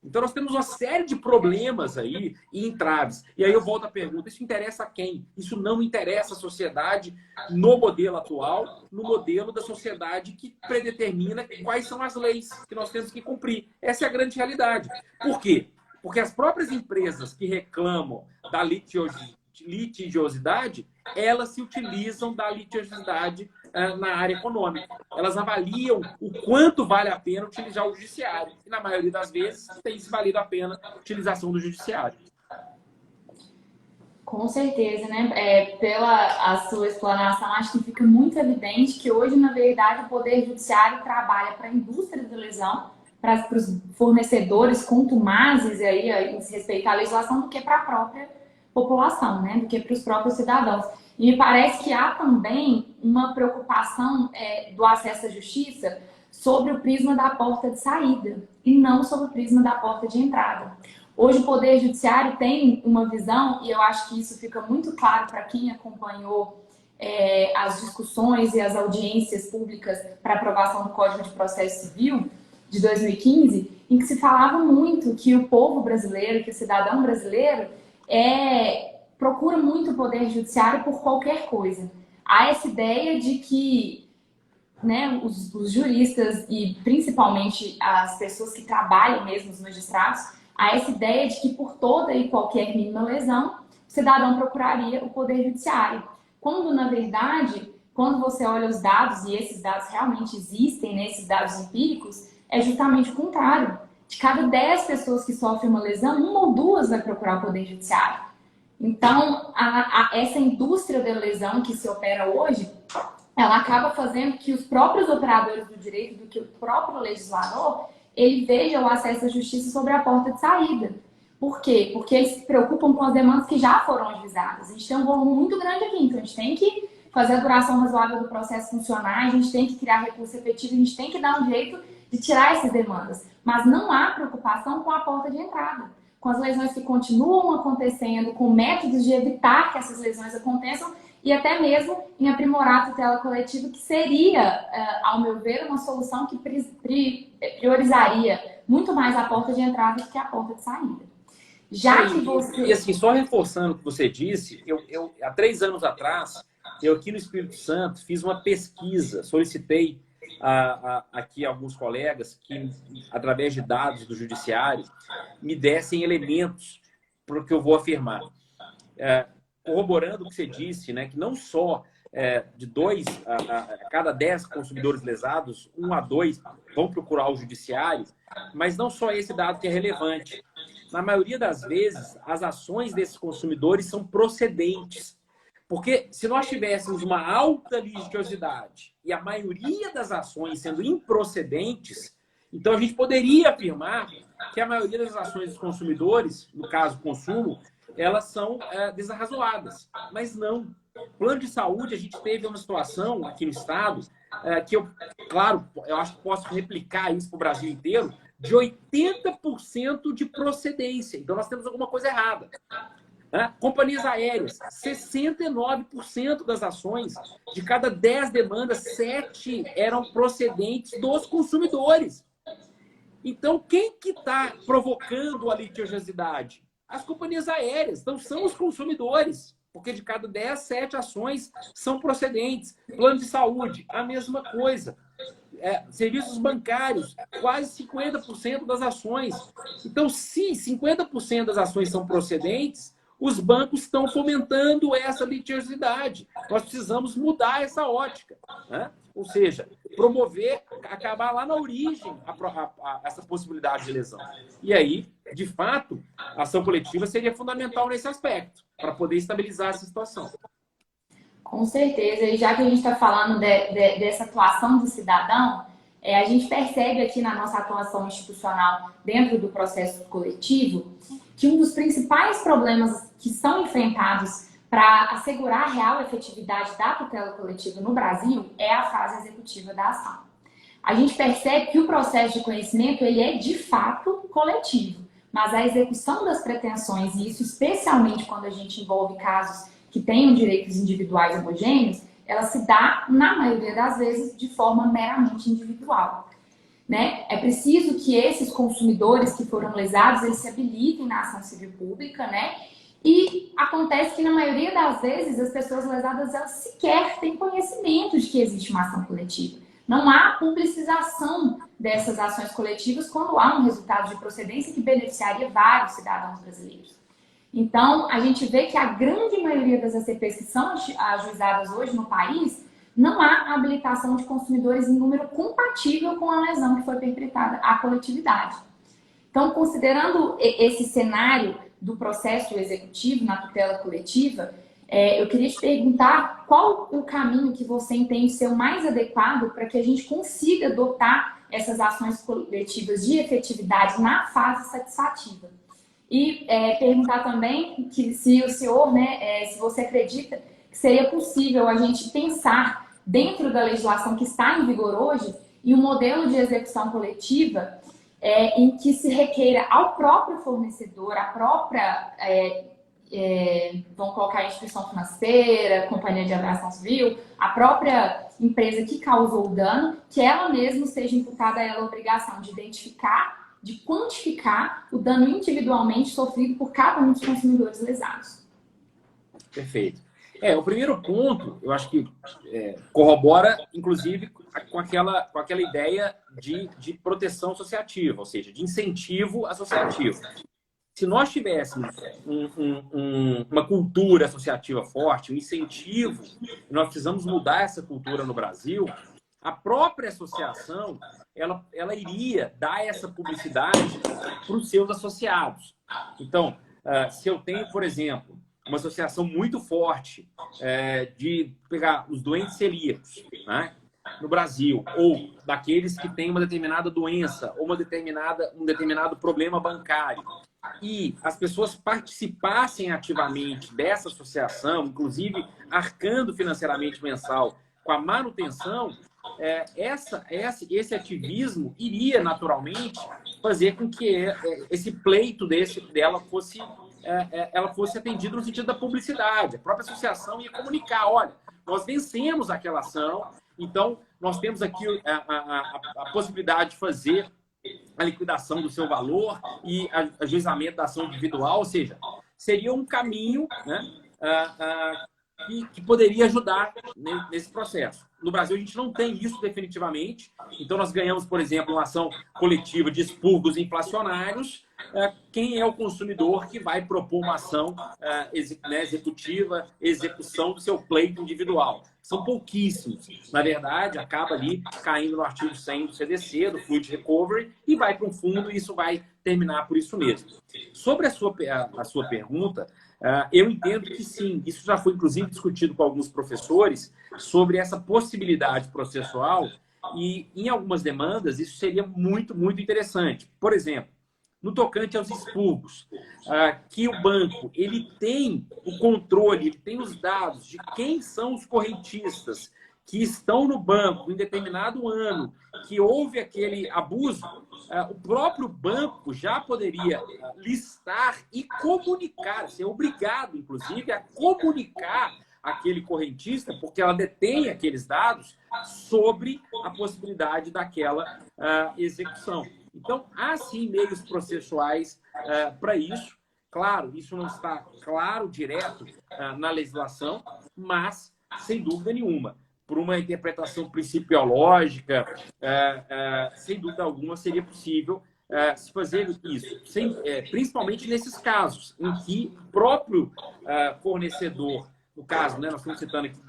Então, nós temos uma série de problemas aí e entraves. E aí eu volto à pergunta, isso interessa a quem? Isso não interessa a sociedade no modelo atual, no modelo da sociedade que predetermina quais são as leis que nós temos que cumprir. Essa é a grande realidade. Por quê? Porque as próprias empresas que reclamam da litigiosidade, elas se utilizam da litigiosidade na área econômica. Elas avaliam o quanto vale a pena utilizar o judiciário. E, na maioria das vezes, tem se valido a pena a utilização do judiciário. Com certeza, né? Pela a sua explanação, acho que fica muito evidente que hoje, na verdade, o Poder Judiciário trabalha para a indústria da lesão, para os fornecedores contumazes aí, em se respeitar à legislação, do que para a própria população, né? Do que para os próprios cidadãos. E me parece que há também uma preocupação do acesso à justiça sobre o prisma da porta de saída e não sobre o prisma da porta de entrada. Hoje o Poder Judiciário tem uma visão, e eu acho que isso fica muito claro para quem acompanhou as discussões e as audiências públicas para aprovação do Código de Processo Civil de 2015, em que se falava muito que o povo brasileiro, que o cidadão brasileiro procura muito o Poder Judiciário por qualquer coisa. Há essa ideia de que, né, os juristas e principalmente as pessoas que trabalham mesmo, os magistrados, há essa ideia de que por toda e qualquer mínima lesão, o cidadão procuraria o Poder Judiciário. Quando, na verdade, quando você olha os dados, e esses dados realmente existem, né, esses dados empíricos, é justamente o contrário. De cada 10 pessoas que sofrem uma lesão, 1 ou 2 vai procurar o Poder Judiciário. Então, essa indústria da lesão que se opera hoje, ela acaba fazendo que os próprios operadores do direito, do que o próprio legislador, ele veja o acesso à justiça sobre a porta de saída. Por quê? Porque eles se preocupam com as demandas que já foram ajuizadas. A gente tem um volume muito grande aqui, então a gente tem que fazer a duração razoável do processo funcionar, a gente tem que criar recurso efetivo, a gente tem que dar um jeito de tirar essas demandas. Mas não há preocupação com a porta de entrada, com as lesões que continuam acontecendo, com métodos de evitar que essas lesões aconteçam e até mesmo em aprimorar a tutela coletiva, que seria, ao meu ver, uma solução que priorizaria muito mais a porta de entrada do que a porta de saída. Já que você... E assim, só reforçando o que você disse, eu há 3 anos atrás, eu aqui no Espírito Santo fiz uma pesquisa, solicitei aqui alguns colegas que, através de dados do judiciário, me dessem elementos para o que eu vou afirmar. Corroborando o que você disse, né, que não só de 2 a cada 10 consumidores lesados, 1 a 2 vão procurar o judiciário, mas não só esse dado que é relevante. Na maioria das vezes, as ações desses consumidores são procedentes. Porque se nós tivéssemos uma alta litigiosidade e a maioria das ações sendo improcedentes, então a gente poderia afirmar que a maioria das ações dos consumidores, no caso consumo, elas são desarrazoadas. Mas não. Plano de saúde, a gente teve uma situação aqui no estado que eu acho que posso replicar isso para o Brasil inteiro, de 80% de procedência. Então nós temos alguma coisa errada. Companhias aéreas, 69% das ações, de cada 10 demandas, 7 eram procedentes dos consumidores. Então, quem que está provocando a litigiosidade? As companhias aéreas, então são os consumidores, porque de cada 10, 7 ações são procedentes. Plano de saúde, a mesma coisa. Serviços bancários, quase 50% das ações. Então, se 50% das ações são procedentes, os bancos estão fomentando essa litigiosidade. Nós precisamos mudar essa ótica, né? Ou seja, promover, acabar lá na origem essa possibilidade de lesão. E aí, de fato, a ação coletiva seria fundamental nesse aspecto, para poder estabilizar essa situação. Com certeza. E já que a gente está falando dessa atuação do cidadão, a gente percebe aqui na nossa atuação institucional dentro do processo coletivo que um dos principais problemas que são enfrentados para assegurar a real efetividade da tutela coletiva no Brasil é a fase executiva da ação. A gente percebe que o processo de conhecimento ele é de fato coletivo, mas a execução das pretensões, e isso especialmente quando a gente envolve casos que tenham direitos individuais homogêneos, ela se dá, na maioria das vezes, de forma meramente individual. Né? É preciso que esses consumidores que foram lesados, eles se habilitem na ação civil pública, né? E acontece que, na maioria das vezes, as pessoas lesadas, elas sequer têm conhecimento de que existe uma ação coletiva. Não há publicização dessas ações coletivas quando há um resultado de procedência que beneficiaria vários cidadãos brasileiros. Então, a gente vê que a grande maioria das ACPs que são ajuizadas hoje no país, não há habilitação de consumidores em número compatível com a lesão que foi perpetrada à coletividade. Então, considerando esse cenário do processo executivo na tutela coletiva, eu queria te perguntar qual o caminho que você entende ser o mais adequado para que a gente consiga dotar essas ações coletivas de efetividade na fase satisfativa. E perguntar também que se o senhor, né, se você acredita que seria possível a gente pensar dentro da legislação que está em vigor hoje em um modelo de execução coletiva em que se requeira ao próprio fornecedor, a própria, vamos colocar a instituição financeira, companhia de aviação civil, a própria empresa que causou o dano, que ela mesma seja imputada a ela a obrigação de identificar, de quantificar o dano individualmente sofrido por cada um dos consumidores lesados. Perfeito. O primeiro ponto, eu acho que corrobora, inclusive, com aquela ideia de proteção associativa, ou seja, de incentivo associativo. Se nós tivéssemos uma cultura associativa forte, um incentivo, nós precisamos mudar essa cultura no Brasil, a própria associação ela iria dar essa publicidade para os seus associados. Então, se eu tenho, por exemplo, uma associação muito forte de pegar os doentes celíacos, né, no Brasil, ou daqueles que têm uma determinada doença ou um determinado problema bancário, e as pessoas participassem ativamente dessa associação, inclusive arcando financeiramente mensal com a manutenção, esse ativismo iria naturalmente fazer com que esse pleito dela fosse atendido no sentido da publicidade. A própria associação ia comunicar, olha, nós vencemos aquela ação, então nós temos aqui a possibilidade de fazer a liquidação do seu valor e ajuizamento da ação individual, ou seja, seria um caminho, né, que poderia ajudar nesse processo. No Brasil, a gente não tem isso definitivamente. Então, nós ganhamos, por exemplo, uma ação coletiva de expurgos inflacionários. Quem é o consumidor que vai propor uma ação executiva, execução do seu pleito individual? são pouquíssimos. Na verdade, acaba ali caindo no artigo 100 do CDC, do Fluid Recovery, e vai para um fundo e isso vai terminar por isso mesmo. Sobre a sua pergunta, eu entendo que sim, isso já foi inclusive discutido com alguns professores sobre essa possibilidade processual e em algumas demandas isso seria muito, muito interessante. Por exemplo, no tocante aos expurgos, que o banco ele tem o controle, ele tem os dados de quem são os correntistas que estão no banco em determinado ano, que houve aquele abuso, o próprio banco já poderia listar e comunicar, ser obrigado, inclusive, a comunicar aquele correntista, porque ela detém aqueles dados sobre a possibilidade daquela execução. Então, há sim meios processuais para isso. Claro, isso não está claro, direto na legislação, mas, sem dúvida nenhuma, por uma interpretação principiológica, sem dúvida alguma, seria possível se fazer isso. Principalmente nesses casos em que o próprio fornecedor, no caso, né, nós estamos citando aqui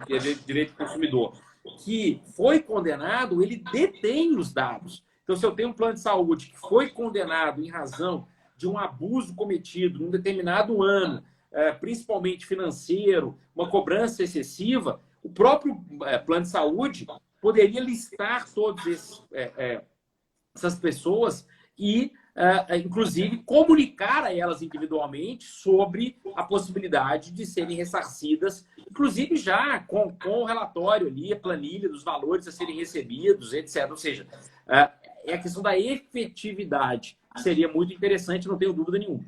direito do consumidor, que foi condenado, ele detém os dados. Então, se eu tenho um plano de saúde que foi condenado em razão de um abuso cometido num determinado ano, principalmente financeiro, uma cobrança excessiva, o próprio plano de saúde poderia listar todas essas pessoas e, inclusive, comunicar a elas individualmente sobre a possibilidade de serem ressarcidas, inclusive já com o relatório ali, a planilha dos valores a serem recebidos, etc. Ou seja, é a questão da efetividade, que seria muito interessante, não tenho dúvida nenhuma.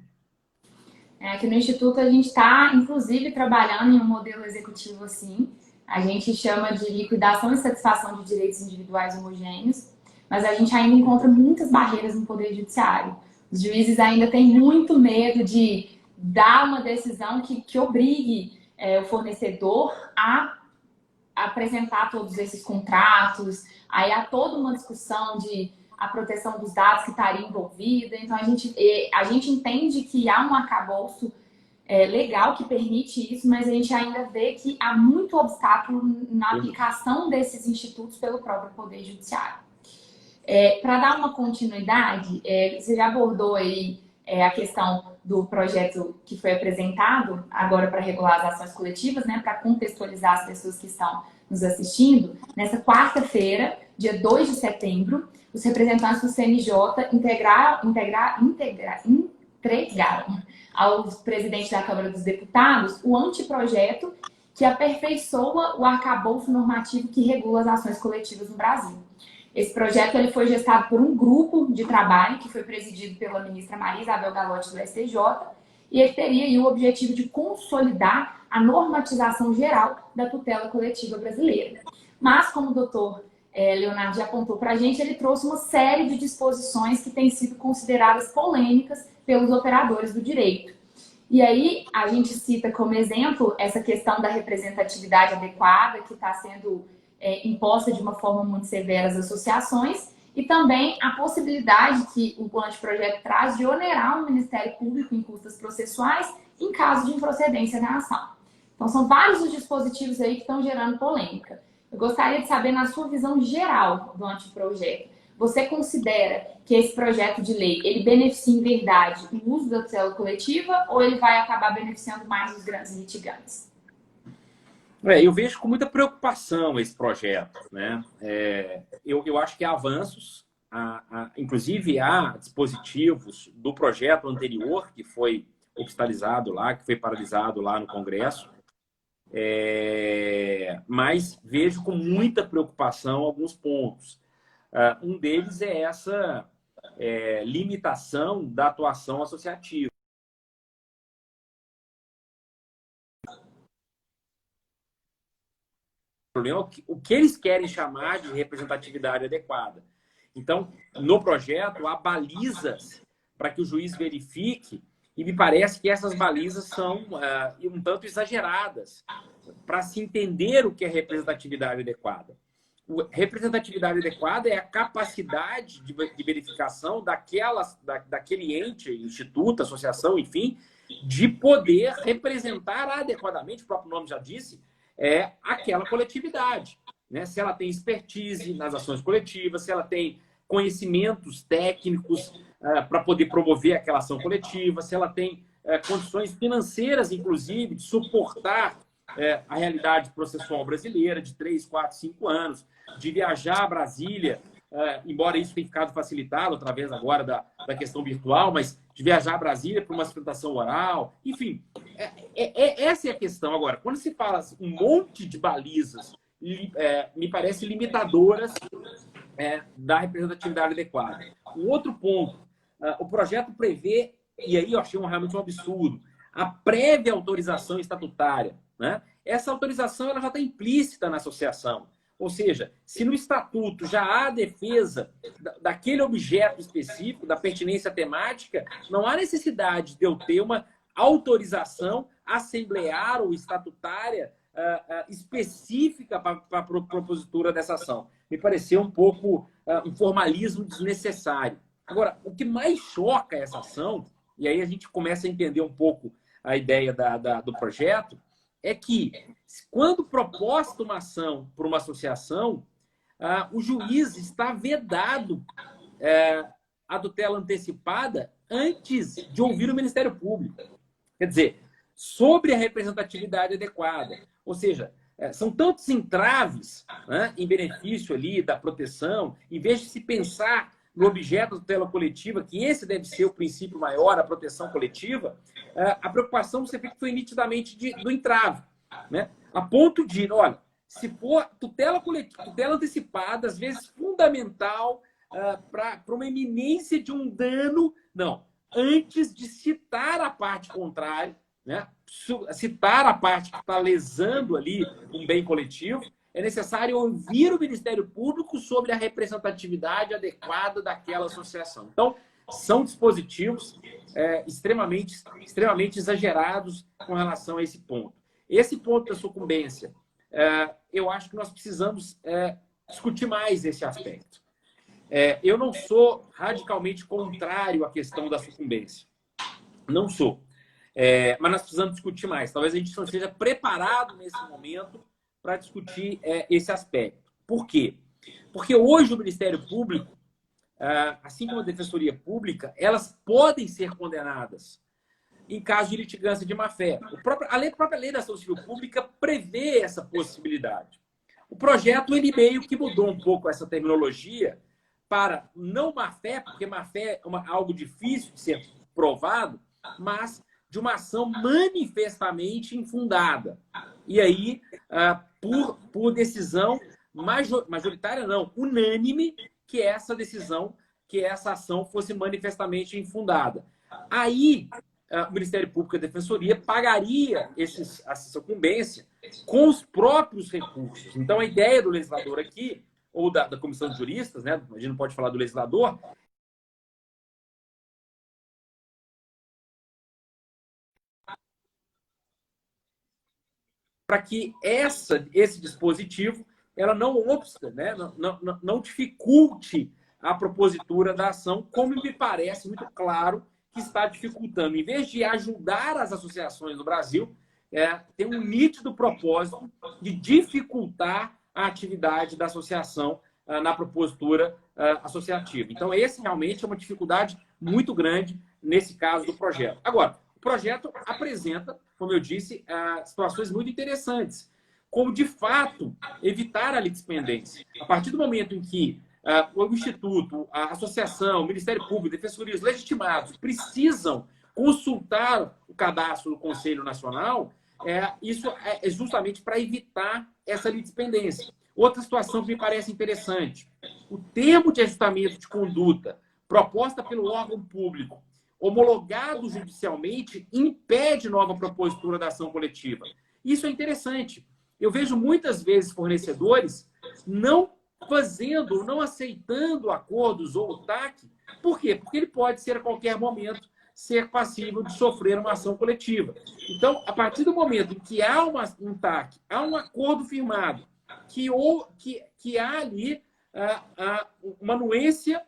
Aqui no Instituto a gente está, inclusive, trabalhando em um modelo executivo assim. A gente chama de liquidação e satisfação de direitos individuais homogêneos, mas a gente ainda encontra muitas barreiras no Poder Judiciário. Os juízes ainda têm muito medo de dar uma decisão que obrigue o fornecedor a apresentar todos esses contratos, aí há toda uma discussão de a proteção dos dados que estaria envolvida. Então, a gente entende que há um arcabouço legal que permite isso, mas a gente ainda vê que há muito obstáculo na aplicação desses institutos pelo próprio Poder Judiciário. Para dar uma continuidade, você já abordou aí a questão do projeto que foi apresentado agora para regular as ações coletivas, né, para contextualizar as pessoas que estão nos assistindo. Nessa quarta-feira, dia 2 de setembro, os representantes do CNJ entregaram ao presidente da Câmara dos Deputados o anteprojeto que aperfeiçoa o arcabouço normativo que regula as ações coletivas no Brasil. Esse projeto ele foi gestado por um grupo de trabalho que foi presidido pela ministra Maria Isabel Galotti do STJ e ele teria aí o objetivo de consolidar a normatização geral da tutela coletiva brasileira. Mas, como o doutor Leonardo já apontou para a gente, ele trouxe uma série de disposições que têm sido consideradas polêmicas pelos operadores do direito. E aí, a gente cita como exemplo essa questão da representatividade adequada, que está sendo imposta de uma forma muito severa às associações, e também a possibilidade que o anteprojeto traz de onerar o Ministério Público em custas processuais em caso de improcedência da ação. Então, são vários os dispositivos aí que estão gerando polêmica. Eu gostaria de saber, na sua visão geral do anteprojeto, você considera que esse projeto de lei, ele beneficia em verdade o uso da tutela coletiva ou ele vai acabar beneficiando mais os grandes litigantes? Eu vejo com muita preocupação esse projeto, né? Eu acho que há avanços, inclusive há dispositivos do projeto anterior que foi obstaculizado lá, que foi paralisado lá no Congresso, mas vejo com muita preocupação alguns pontos. Um deles é essa limitação da atuação associativa. O que eles querem chamar de representatividade adequada. Então, no projeto, há balizas para que o juiz verifique, e me parece que essas balizas são um tanto exageradas para se entender o que é representatividade adequada. Representatividade adequada é a capacidade de verificação daquele ente, instituto, associação, enfim, de poder representar adequadamente, o próprio nome já disse, é aquela coletividade, né? Se ela tem expertise nas ações coletivas, se ela tem conhecimentos técnicos para poder promover aquela ação coletiva, se ela tem condições financeiras, inclusive, de suportar a realidade processual brasileira de 3, 4, 5 anos, de viajar a Brasília, embora isso tenha ficado facilitado através agora da questão virtual, mas de viajar a Brasília para uma sustentação oral, enfim, essa é a questão. Agora, quando se fala um monte de balizas, me parece limitadoras da representatividade adequada. Um outro ponto, o projeto prevê, e aí eu achei realmente um absurdo, a prévia autorização estatutária, né? Essa autorização ela já está implícita na associação. Ou seja, se no estatuto já há defesa daquele objeto específico, da pertinência temática, não há necessidade de eu ter uma autorização assemblear ou estatutária específica para a propositura dessa ação. Me pareceu um pouco um formalismo desnecessário. Agora, o que mais choca essa ação, e aí a gente começa a entender um pouco a ideia do projeto, é que quando proposta uma ação por uma associação, o juiz está vedado a tutela antecipada antes de ouvir o Ministério Público. Quer dizer, sobre a representatividade adequada. Ou seja, são tantos entraves, né, em benefício ali da proteção, em vez de se pensar no objeto da tutela coletiva, que esse deve ser o princípio maior, a proteção coletiva, a preocupação você vê que foi nitidamente do entrave, né? A ponto de, olha, se for tutela coletiva, tutela antecipada, às vezes fundamental para uma iminência de um dano, não, antes de citar a parte contrária, né? Citar a parte que está lesando ali um bem coletivo, é necessário ouvir o Ministério Público sobre a representatividade adequada daquela associação. Então, são dispositivos extremamente exagerados com relação a esse ponto. Esse ponto da sucumbência, eu acho que nós precisamos discutir mais esse aspecto. Eu não sou radicalmente contrário à questão da sucumbência. Não sou. Mas nós precisamos discutir mais. Talvez a gente não esteja preparado nesse momento para discutir esse aspecto. Por quê? Porque hoje o Ministério Público, assim como a Defensoria Pública, elas podem ser condenadas em caso de litigância de má-fé. A própria lei da ação civil pública prevê essa possibilidade. O projeto, ele meio que mudou um pouco essa terminologia para não má-fé, porque má-fé é algo difícil de ser provado, mas de uma ação manifestamente infundada. E aí, por decisão majoritária, não, unânime, que essa decisão, que essa ação fosse manifestamente infundada. Aí, o Ministério Público e a Defensoria pagaria essa sucumbência com os próprios recursos. Então, a ideia do legislador aqui, ou da comissão de juristas, né? A gente não pode falar do legislador, para que esse dispositivo ela não obsta, né? não dificulte a propositura da ação, como me parece muito claro que está dificultando. Em vez de ajudar as associações no Brasil, tem um nítido propósito de dificultar a atividade da associação na propositura associativa. Então, esse realmente é uma dificuldade muito grande nesse caso do projeto. Agora, o projeto apresenta, como eu disse, situações muito interessantes, como, de fato, evitar a litispendência. A partir do momento em que o Instituto, a Associação, o Ministério Público, defensorias legitimados precisam consultar o cadastro do Conselho Nacional, isso é justamente para evitar essa litispendência. Outra situação que me parece interessante, o termo de ajustamento de conduta proposta pelo órgão público, homologado judicialmente, impede nova propositura da ação coletiva. Isso é interessante. Eu vejo muitas vezes fornecedores não fazendo, não aceitando acordos ou o TAC. Por quê? Porque ele pode ser a qualquer momento ser passível de sofrer uma ação coletiva. Então, a partir do momento em que há um TAC, há um acordo firmado, que há ali uma anuência,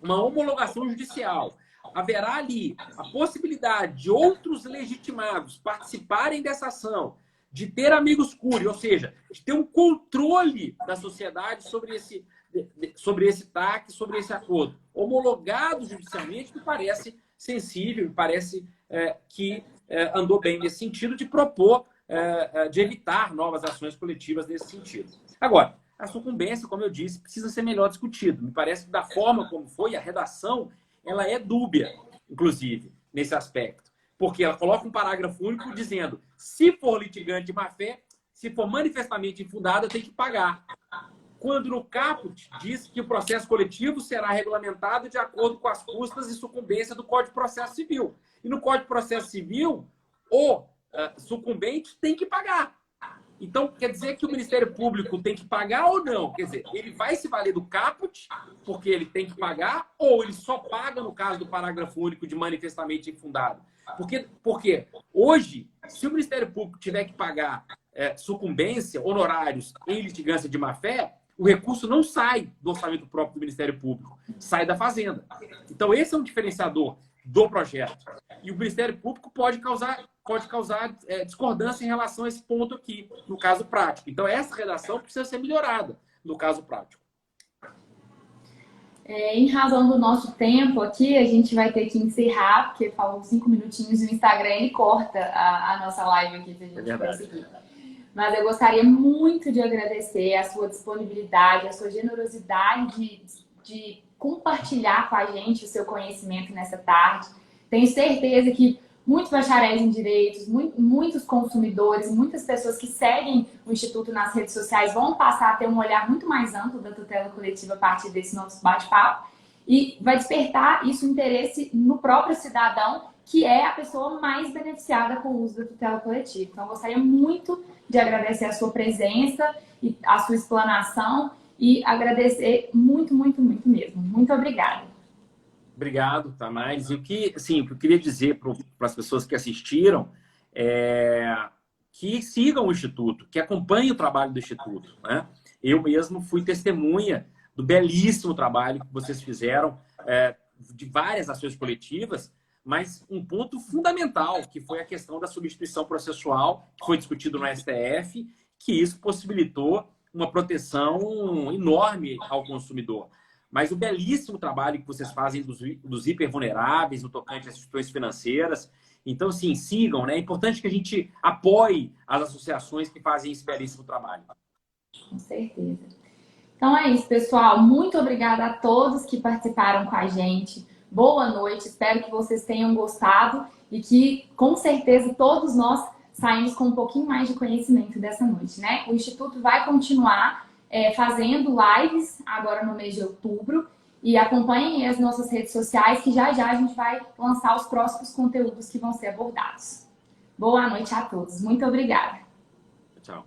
uma homologação judicial, haverá ali a possibilidade de outros legitimados participarem dessa ação, de ter amigos curi, ou seja, de ter um controle da sociedade sobre esse TAC, sobre esse acordo. Homologado judicialmente, me parece sensível, me parece que andou bem nesse sentido de propor, de evitar novas ações coletivas nesse sentido. Agora, a sucumbência, como eu disse, precisa ser melhor discutido. Me parece que da forma como foi, a redação, ela é dúbia, inclusive, nesse aspecto. Porque ela coloca um parágrafo único dizendo: se for litigante de má-fé, se for manifestamente infundada, tem que pagar. Quando no caput diz que o processo coletivo será regulamentado de acordo com as custas e sucumbência do Código de Processo Civil. E no Código de Processo Civil, o sucumbente tem que pagar. Então, quer dizer que o Ministério Público tem que pagar ou não? Quer dizer, ele vai se valer do caput, porque ele tem que pagar, ou ele só paga no caso do parágrafo único de manifestamente infundado? Porque hoje, se o Ministério Público tiver que pagar sucumbência, honorários em litigância de má-fé, o recurso não sai do orçamento próprio do Ministério Público, sai da Fazenda. Então, esse é um diferenciador do projeto. E o Ministério Público pode causar discordância em relação a esse ponto aqui, no caso prático. Então, essa redação precisa ser melhorada no caso prático. Em razão do nosso tempo aqui, a gente vai ter que encerrar, porque faltam 5 minutinhos e o Instagram ele corta a nossa live aqui pra gente conseguir. Mas eu gostaria muito de agradecer a sua disponibilidade, a sua generosidade de compartilhar com a gente o seu conhecimento nessa tarde. Tenho certeza que muitos bacharéis em direitos, muitos consumidores, muitas pessoas que seguem o Instituto nas redes sociais vão passar a ter um olhar muito mais amplo da tutela coletiva a partir desse nosso bate-papo e vai despertar isso interesse no próprio cidadão, que é a pessoa mais beneficiada com o uso da tutela coletiva. Então, eu gostaria muito de agradecer a sua presença e a sua explanação e agradecer muito, muito, muito mesmo. Muito obrigada. Obrigado, Tamires. O que eu queria dizer para as pessoas que assistiram é que sigam o Instituto, que acompanhem o trabalho do Instituto, né? Eu mesmo fui testemunha do belíssimo trabalho que vocês fizeram, de várias ações coletivas, mas um ponto fundamental, que foi a questão da substituição processual, que foi discutido no STF, que isso possibilitou uma proteção enorme ao consumidor. Mas o belíssimo trabalho que vocês fazem dos hipervulneráveis, no tocante às instituições financeiras. Então, assim, sigam, né? É importante que a gente apoie as associações que fazem esse belíssimo trabalho. Com certeza. Então é isso, pessoal. Muito obrigada a todos que participaram com a gente. Boa noite. Espero que vocês tenham gostado e que, com certeza, todos nós saímos com um pouquinho mais de conhecimento dessa noite, né? O Instituto vai continuar fazendo lives agora no mês de outubro e acompanhem as nossas redes sociais que já a gente vai lançar os próximos conteúdos que vão ser abordados. Boa noite a todos. Muito obrigada. Tchau.